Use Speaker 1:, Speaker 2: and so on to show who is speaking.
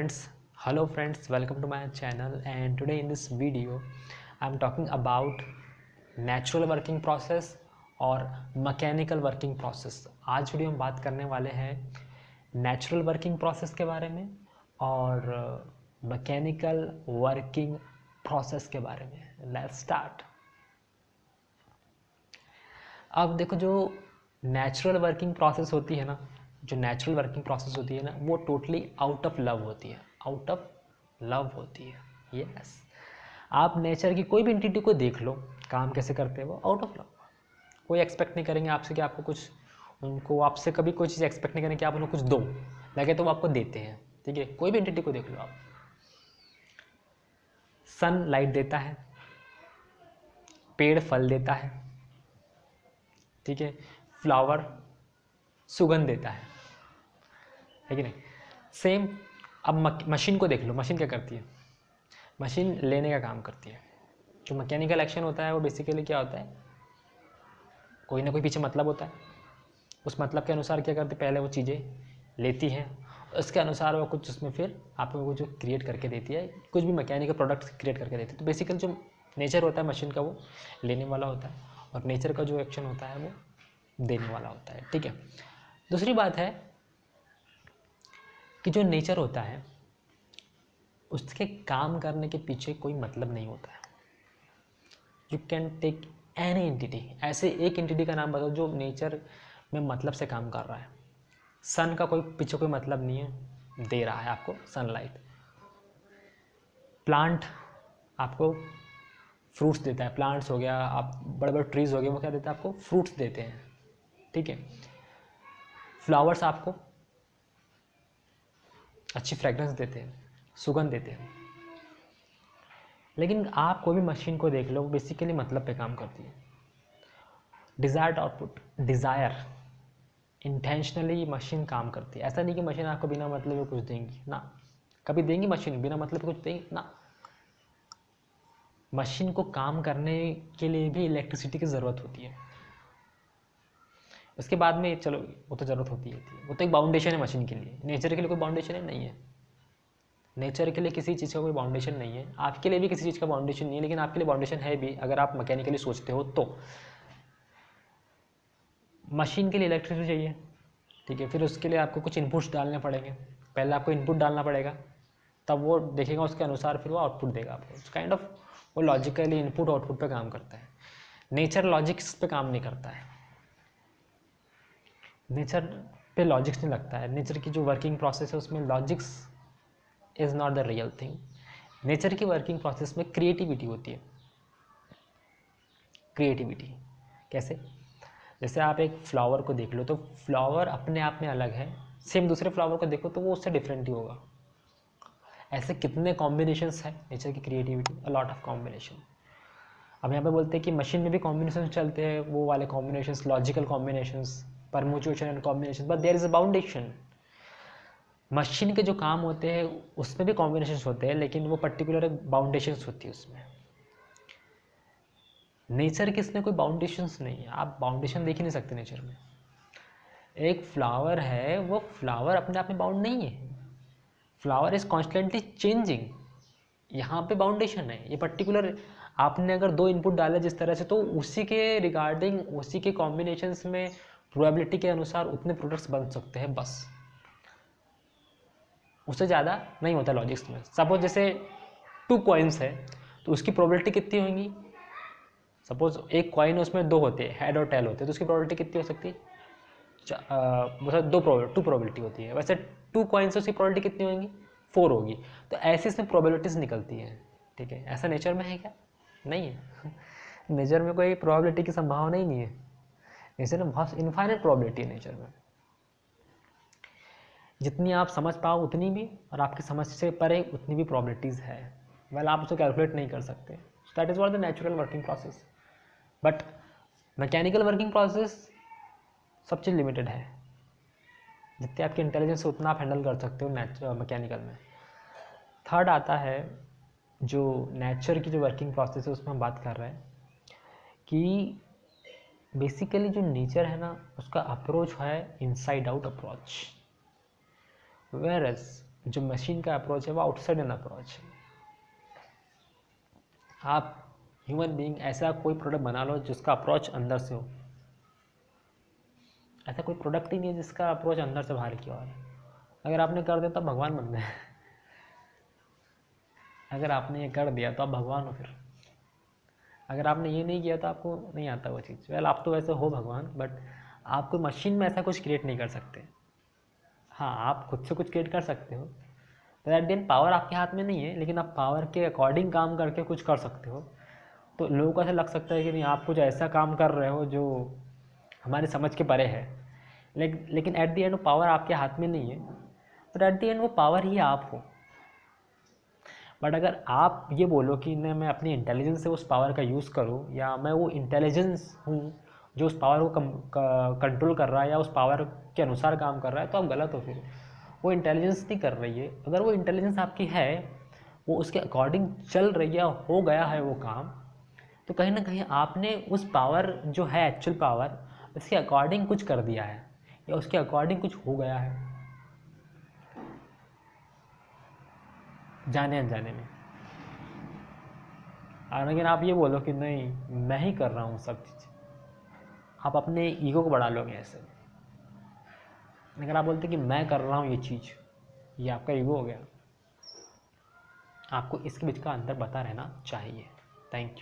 Speaker 1: Hello friends, welcome to my channel, and today in this video I'm talking about natural working process और mechanical working process. आज video में बात करने वाले हैं नेचुरल वर्किंग प्रोसेस के बारे में और मैकेनिकल वर्किंग प्रोसेस के बारे में। Let's start. अब देखो, जो नेचुरल वर्किंग प्रोसेस होती है ना, वो टोटली आउट ऑफ लव होती है। यस, आप नेचर की कोई भी एंटिटी को देख लो, काम कैसे करते हैं वो आउट ऑफ लव। कोई एक्सपेक्ट नहीं करेंगे आपसे कि आपको कुछ, उनको आपसे कभी कोई चीज़ एक्सपेक्ट नहीं करेंगे कि आप उन्हें कुछ दो, लगे तो वो आपको देते हैं। ठीक है, कोई भी एंटिटी को देख लो आप। सन लाइट देता है, पेड़ फल देता है, ठीक है, फ्लावर सुगंध देता है कि नहीं। सेम अब मशीन को देख लो। मशीन क्या करती है? मशीन लेने का काम करती है। जो मैकेनिकल एक्शन होता है वो बेसिकली क्या होता है, कोई ना कोई पीछे मतलब होता है। उस मतलब के अनुसार क्या करती है, पहले वो चीज़ें लेती हैं, उसके अनुसार वो कुछ उसमें फिर आपको वो जो क्रिएट करके देती है, कुछ भी मैकेनिकल प्रोडक्ट्स क्रिएट करके देती है। तो बेसिकली जो नेचर होता है मशीन का, वो लेने वाला होता है, और नेचर का जो एक्शन होता है वो देने वाला होता है। ठीक है। दूसरी बात है कि जो नेचर होता है उसके काम करने के पीछे कोई मतलब नहीं होता है। You can take any entity, ऐसे एक एंटिटी का नाम बताओ जो नेचर में मतलब से काम कर रहा है। सन का कोई पीछे कोई मतलब नहीं है, दे रहा है आपको सनलाइट। प्लांट आपको फ्रूट्स देता है। प्लांट्स हो गया, आप बड़े बड़े ट्रीज़ हो गए, वो क्या देते हैं आपको? फ्रूट्स देते हैं। ठीक है। फ्लावर्स आपको अच्छी फ्रेगरेंस देते हैं, सुगंध देते हैं। लेकिन आप कोई भी मशीन को देख लो, वो बेसिकली मतलब पे काम करती है। Desired output, desire, intentionally machine काम करती है। ऐसा नहीं कि मशीन आपको बिना मतलब के कुछ देंगी ना, कभी देंगी मशीन बिना मतलब के कुछ देंगी ना। मशीन को काम करने के लिए भी इलेक्ट्रिसिटी की ज़रूरत होती है। उसके बाद में चलो वो तो ज़रूरत होती है, वो तो एक बाउंडेशन है मशीन के लिए। नेचर के लिए कोई बाउंडेशन है नहीं है। नेचर के लिए किसी चीज़ का कोई बाउंडेशन नहीं है, आपके लिए भी किसी चीज़ का बाउंडेशन नहीं है, लेकिन आपके लिए बाउंडेशन है भी अगर आप मैकेनिकली सोचते हो तो। मशीन के लिए इलेक्ट्रिसिटी चाहिए, ठीक है, फिर उसके लिए आपको कुछ इनपुट्स डालने पड़ेंगे। पहले आपको इनपुट डालना पड़ेगा, तब वो देखेगा, उसके अनुसार फिर वो आउटपुट देगा आपको। काइंड ऑफ वो लॉजिकली इनपुट आउटपुट पे काम करता है। नेचर लॉजिक्स पे काम नहीं करता है। नेचर पे लॉजिक्स नहीं लगता है। नेचर की जो वर्किंग प्रोसेस है उसमें logics is not the real thing. Nature की वर्किंग प्रोसेस में क्रिएटिविटी होती है। क्रिएटिविटी कैसे? जैसे आप एक फ्लावर को देख लो, तो फ्लावर अपने आप में अलग है, सेम दूसरे फ्लावर को देखो तो वो उससे डिफरेंट ही होगा। ऐसे कितने कॉम्बिनेशंस हैं नेचर की creativity, a lot of combination. अब यहाँ पे बोलते हैं कि मशीन में भी कॉम्बिनेशन चलते हैं, वो वाले combinations, logical combinations, permutation and combination, but there is a boundation. Machine के जो काम होते हैं उसमें भी कॉम्बिनेशंस होते हैं, लेकिन वो पर्टिकुलर बाउंडेशंस होती है उसमें। नेचर के इसमें कोई बाउंडेशंस नहीं है, आप बाउंडेशन देख ही नहीं सकते नेचर में। एक फ्लावर है, वो फ्लावर अपने आप में बाउंड नहीं है। Flower is constantly changing. यहाँ पे बाउंडेशन है, ये पर्टिकुलर आपने अगर दो इनपुट डाले जिस तरह से, तो उसी के रिगार्डिंग, उसी के कॉम्बिनेशंस में प्रोबेबिलिटी के अनुसार उतने प्रोडक्ट्स बन सकते हैं, बस उससे ज़्यादा नहीं होता लॉजिक्स में। सपोज जैसे 2 कॉइन्स है, तो उसकी प्रोबेबिलिटी कितनी होंगी? सपोज एक कॉइन है, उसमें 2 होते हैं, हेड और टेल होते हैं, तो उसकी प्रोबेबिलिटी कितनी हो सकती है? मतलब 2 प्रोबेबिलिटी होती है। वैसे 2 कॉइन्स है, उसकी प्रोबेबिलिटी कितनी होंगी? 4 होगी। तो ऐसे इसमें प्रोबेबिलिटीज़ निकलती हैं। ठीक है, ऐसा नेचर में है क्या? नहीं है। नेचर में कोई प्रोबेबिलिटी की संभावना ही नहीं है। नेचर में बहुत इनफाइनाइट प्रोबेबिलिटी है नेचर में। जितनी आप समझ पाओ उतनी भी, और आपकी समझ से परे उतनी भी प्रोबेबिलिटीज़ है। वेल, आप उसको कैलकुलेट नहीं कर सकते। That is what the natural working process. But mechanical working process सब चीज़ लिमिटेड है। जितने आपके इंटेलिजेंस है उतना आप हैंडल कर सकते हो मैकेनिकल में। थर्ड आता है जो नेचर की जो वर्किंग प्रोसेस है, उसमें हम बात कर रहे हैं कि बेसिकली जो नेचर है ना, उसका अप्रोच है inside out approach. Whereas जो मशीन का अप्रोच है वो आउटसाइड इन अप्रोच है। आप ह्यूमन बीइंग ऐसा कोई प्रोडक्ट बना लो जिसका अप्रोच अंदर से हो। ऐसा कोई प्रोडक्ट ही नहीं है जिसका अप्रोच अंदर से बाहर की ओर है। अगर आपने कर दिया तो आप भगवान बन गए। अगर आपने ये कर दिया तो आप भगवान हो। फिर अगर आपने ये नहीं किया तो आपको नहीं आता वो चीज़। वेल आप तो वैसे हो भगवान, बट आप कोई मशीन में ऐसा कुछ क्रिएट नहीं कर सकते। हाँ, आप खुद से कुछ क्रिएट कर सकते हो, तो एट द एंड पावर आपके हाथ में नहीं है, लेकिन आप पावर के अकॉर्डिंग काम करके कुछ कर सकते हो। तो लोगों को ऐसा लग सकता है कि नहीं आप कुछ ऐसा काम कर रहे हो जो हमारे समझ के परे है, लेकिन एट द एंड वो पावर आपके हाथ में नहीं है, बट एट द एंड वो पावर ही आप हो। बट अगर आप ये बोलो कि नहीं मैं अपनी इंटेलिजेंस से उस पावर का यूज़ करूँ, या मैं वो इंटेलिजेंस हूँ जो उस पावर को कंट्रोल कर रहा है या उस पावर के अनुसार काम कर रहा है, तो आप गलत हो। फिर वो इंटेलिजेंस नहीं कर रही है। अगर वो इंटेलिजेंस आपकी है, वो उसके अकॉर्डिंग चल रही है, हो गया है वो काम, तो कहीं ना कहीं आपने उस पावर जो है एक्चुअल पावर, उसके अकॉर्डिंग कुछ कर दिया है या उसके अकॉर्डिंग कुछ हो गया है, जाने अनजाने में। और अगर आप ये बोलो कि नहीं मैं ही कर रहा हूँ सब चीज़, आप अपने ईगो को बढ़ा लोगे ऐसे। अगर आप बोलते कि मैं कर रहा हूँ ये चीज़, ये आपका ईगो हो गया। आपको इसके बीच का अंतर पता रहना चाहिए। Thank you.